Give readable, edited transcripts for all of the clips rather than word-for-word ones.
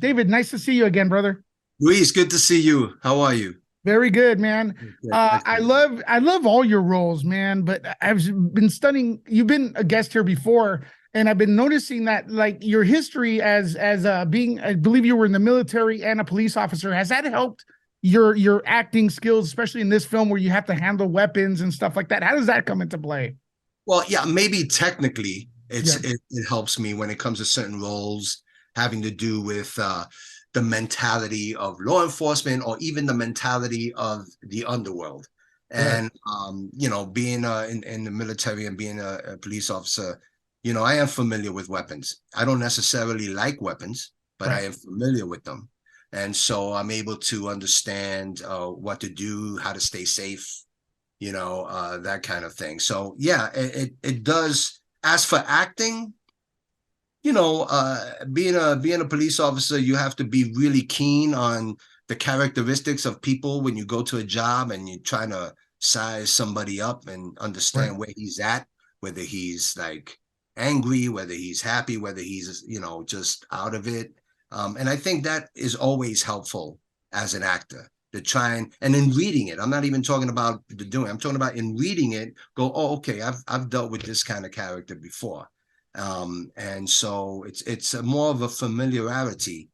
David, nice to see you again, brother. Luis, good to see you. How are you? Very good, man. Good, excellent. I love all your roles, man. But I've been studying. You've been a guest here before, and I've been noticing that like your history as being, I believe you were in the military and a police officer. Has that helped your acting skills, especially in this film where you have to handle weapons and stuff like that? How does that come into play? Well, yeah, maybe technically Yeah, it helps me when it comes to certain roles having to do with the mentality of law enforcement or even the mentality of the underworld. right, And being in the military and being a police officer, I am familiar with weapons. I don't necessarily like weapons, but I right. am familiar with them. And so I'm able to understand what to do, how to stay safe, that kind of thing. So yeah, it does. As for acting, being a police officer, you have to be really keen on the characteristics of people when you go to a job and you're trying to size somebody up and Right. understand where he's at, whether he's like angry, whether he's happy, whether he's just out of it. And I think that is always helpful as an actor to try and in reading it. I'm not even talking about the doing. I'm talking about in reading it. Go, oh, okay, I've dealt with this kind of character before, and so it's more of a familiarity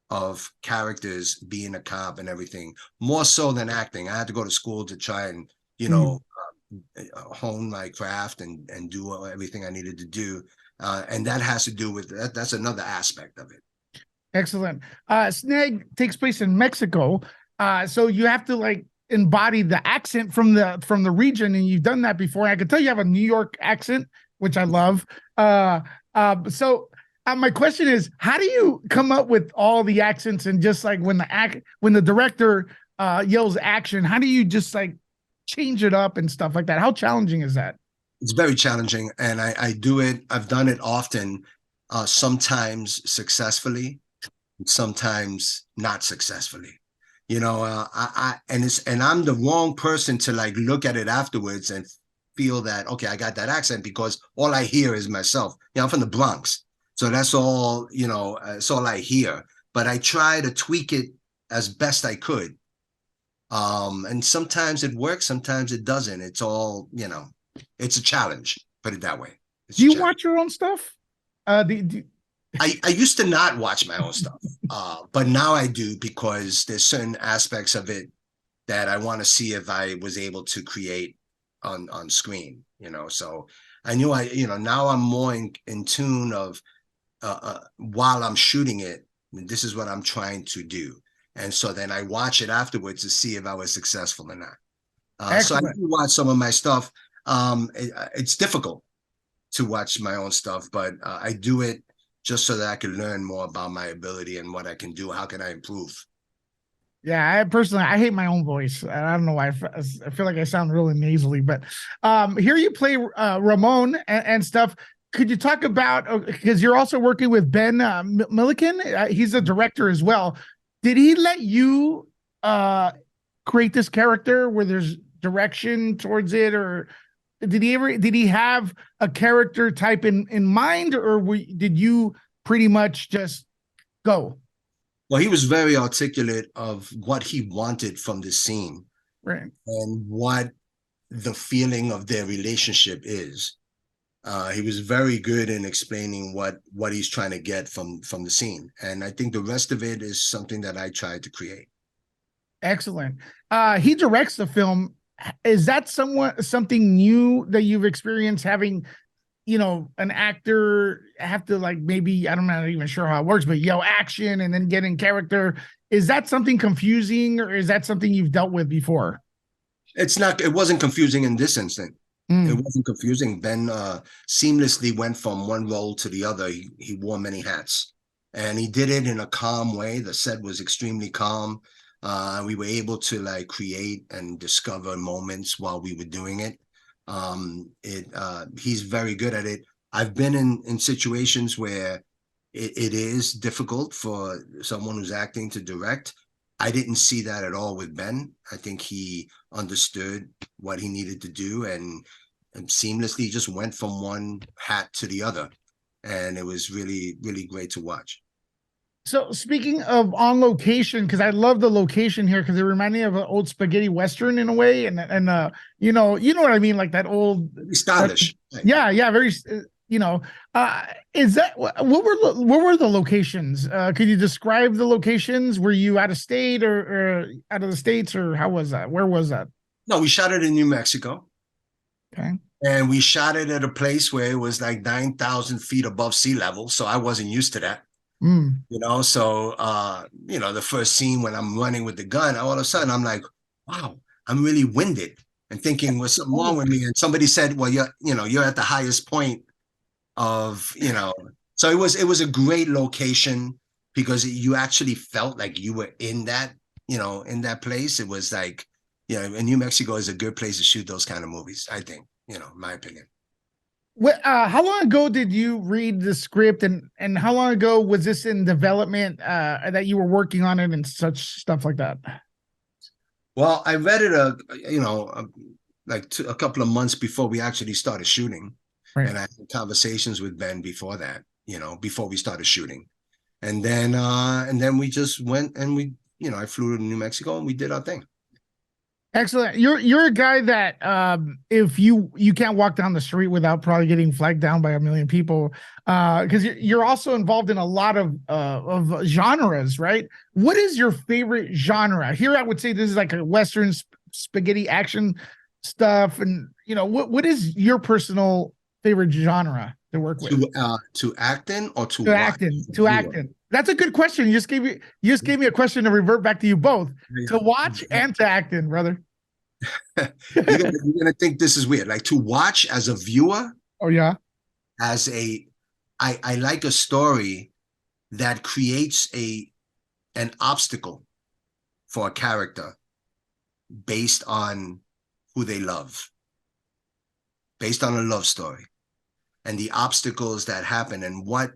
of characters being a cop and everything, more so than acting. I had to go to school to try and Mm. hone my craft and do everything I needed to do, and that has to do with that. That's another aspect of it. Excellent. SNAG takes place in Mexico, so you have to like embody the accent from the region, and you've done that before. I can tell you have a New York accent, which I love. So my question is, how do you come up with all the accents and just like when the director yells action, how do you just like change it up and stuff like that? How challenging is that? It's very challenging, and I do it. I've done it often, sometimes successfully, sometimes not successfully. And I'm the wrong person to like look at it afterwards and feel that okay, I got that accent because all I hear is myself. I'm from the Bronx, so that's all that's all I hear. But I try to tweak it as best I could, and sometimes it works, sometimes it doesn't. It's all it's a challenge. Put it that way. It's Do a you challenge. watch your own stuff? Do I used to not watch my own stuff, but now I do because there's certain aspects of it that I want to see if I was able to create on screen. So I knew now I'm more in tune of while I'm shooting it, this is what I'm trying to do, and so then I watch it afterwards to see if I was successful or not. So I do excellent. watch some of my stuff. It's difficult to watch my own stuff, but I do it just so that I can learn more about my ability and what I can do. How can I improve? Yeah, I personally I hate my own voice. I don't know why. I feel like I sound really nasally, but here you play Ramon and stuff. Could you talk about because you're also working with Ben Milliken? He's a director as well. Did he let you uh, create this character where there's direction towards it, or did he have a character type in mind, or did you pretty much just go? Well, he was very articulate of what he wanted from the scene Right. and what the feeling of their relationship is. He was very good in explaining what he's trying to get from the scene, and I think the rest of it is something that I tried to create. Excellent. He directs the film. Is that something new that you've experienced having, an actor have to like maybe I'm not even sure how it works, but yell action and then get in character. Is that something confusing or is that something you've dealt with before? It's not. It wasn't confusing in this instant. It Mm, wasn't confusing. Ben seamlessly went from one role to the other. He wore many hats, and he did it in a calm way. The set was extremely calm. We were able to like create and discover moments while we were doing it. He's very good at it. I've been in situations where it is difficult for someone who's acting to direct. I didn't see that at all with Ben. I think he understood what he needed to do and seamlessly just went from one hat to the other. And it was really, really great to watch. So speaking of on location, because I love the location here, because it reminded me of an old spaghetti western in a way, and you know what I mean, like that old, Stylish. Right. yeah, very, you know, is that what were the locations? Could you describe the locations? Were you out of state or out of the states, or how was that? Where was that? No, we shot it in New Mexico. Okay. And we shot it at a place where it was like 9,000 feet above sea level. So I wasn't used to that. Mm. So the first scene when I'm running with the gun, all of a sudden I'm like, wow, I'm really winded and thinking, what's something wrong with me? And somebody said, well, you're at the highest point of, so it was a great location because you actually felt like you were in that place. It was like, and New Mexico is a good place to shoot those kind of movies, I think, in my opinion. How long ago did you read the script, and how long ago was this in development, that you were working on it and such stuff like that? Well, I read it a couple of months before we actually started shooting, Right. and I had conversations with Ben before that, before we started shooting, and then we just went and I flew to New Mexico and we did our thing. Excellent. You're a guy that if you can't walk down the street without probably getting flagged down by a million people, because you're also involved in a lot of genres, right? What is your favorite genre? Here I would say this is like a Western spaghetti action stuff, and what is your personal favorite genre to work with? To act in or to To watch? acting, to acting. That's a good question. You just gave me a question to revert back to you both, to watch and to act in, brother. You're gonna think this is weird. Like to watch as a viewer. Oh yeah. I like a story that creates an obstacle for a character based on who they love, based on a love story, and the obstacles that happen and what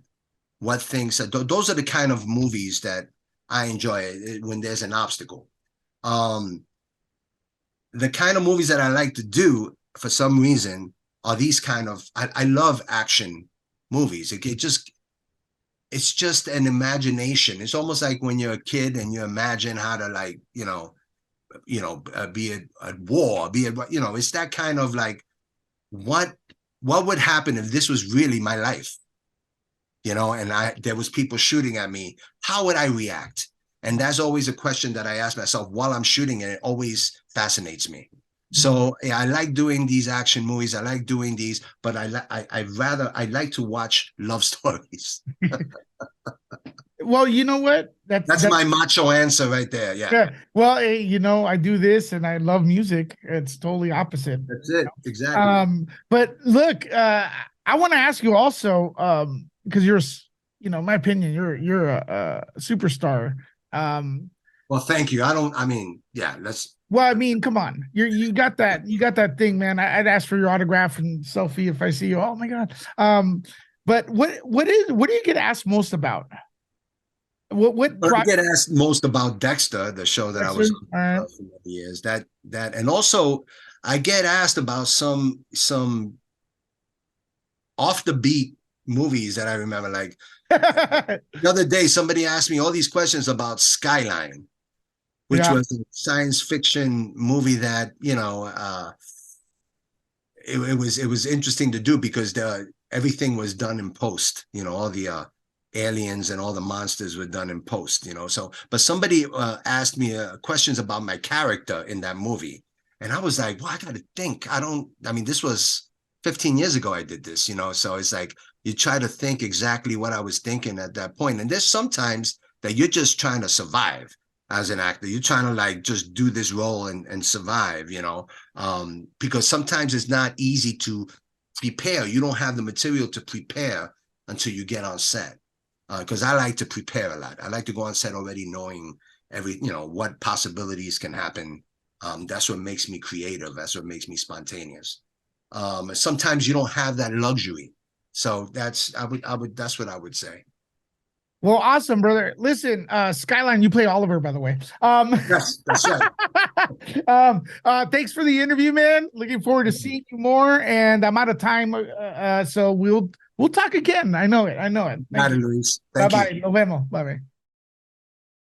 things those are the kind of movies that I enjoy when there's an obstacle. The kind of movies that I like to do for some reason are these kind of, I love action movies. It's just an imagination. It's almost like when you're a kid and you imagine how to be at war, it's that kind of like, what would happen if this was really my life? And there was people shooting at me, how would I react? And that's always a question that I ask myself while I'm shooting, and it always fascinates me. So yeah, I like doing these action movies. I like doing these, but I like to watch love stories. Well, you know what? That's my macho answer right there. Yeah. Well, I do this and I love music. It's totally opposite. That's it. Exactly. But look, I want to ask you also, because you're, in my opinion, you're a superstar. Well, thank you. Yeah, well, I mean, come on. You got that thing, man. I'd ask for your autograph and selfie if I see you. Oh my God. But what do you get asked most about? What I get asked most about Dexter, the show that Dexter? I was on for many years. That and also I get asked about some off the beat movies that I remember. Like the other day, somebody asked me all these questions about Skyline, which was a science fiction movie that it was interesting to do because everything was done in post. All the aliens and all the monsters were done in post. So but somebody asked me questions about my character in that movie, and I was like, well, I gotta think. This was 15 years ago I did this, so it's like you try to think exactly what I was thinking at that point. And there's sometimes that you're just trying to survive as an actor. You're trying to like just do this role and survive, because sometimes it's not easy to prepare. You don't have the material to prepare until you get on set. Because I like to prepare a lot. I like to go on set already knowing what possibilities can happen. That's what makes me creative. That's what makes me spontaneous. Sometimes you don't have that luxury. So that's what I would say. Well, awesome, brother. Listen, Skyline, you play Oliver, by the way. Yes, that's right. Thanks for the interview, man. Looking forward to seeing you more. And I'm out of time, so we'll talk again. I know it. Bye, Luis. Bye bye. Nos vemos. Bye bye.